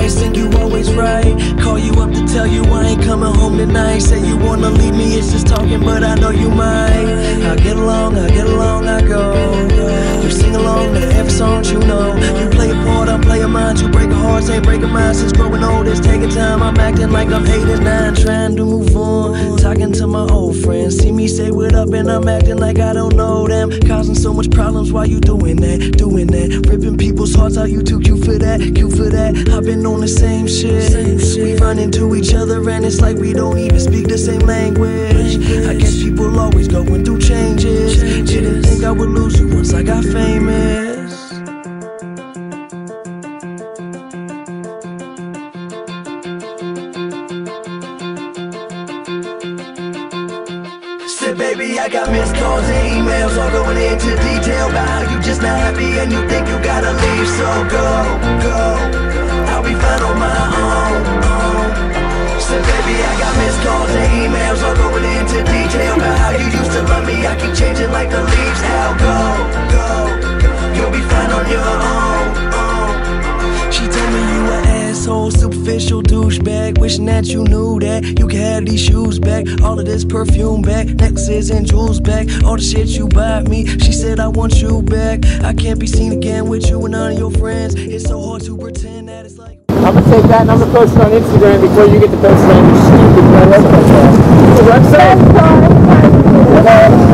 Think you always right. Call you up to tell you I ain't coming home tonight. Say you wanna leave me, it's just talking, but I know you might. I get along, I go. You sing along to every song you know. You play a part, I play a mind. You break a heart, say break a mind. Since growing old, it's taking time. I'm acting like I'm 8 and 9, trying to move on. Talking to my old friends, see me say what up, and I'm acting like I don't know them. Causing so much problems while you doing that. Ripping people's hearts out, you too cute for that, I've been on the same shit. We run into each other and it's like we don't even speak the same language. I guess people always going through changes. Didn't think I would lose you once I got famous. Said baby, I got missed calls and emails, all going into detail about how you just not happy and you think you gotta leave. So go, I'll be fine on my own. Said baby, I got missed calls and emails, all going into detail about how you used to love me. I keep changing like the leaves. Now go, you'll be fine on your own. She told me you an asshole, superficial douchebag, wishing that you knew that you could have these shoes back, all of this perfume back, necklaces and jewels back, all the shit you bought me. She said I want you back. I can't be seen again with you and none of your friends. It's so hard to pretend that it's like I'm gonna take that and I'm gonna post it on Instagram before you get to post it on your stupid website. The website?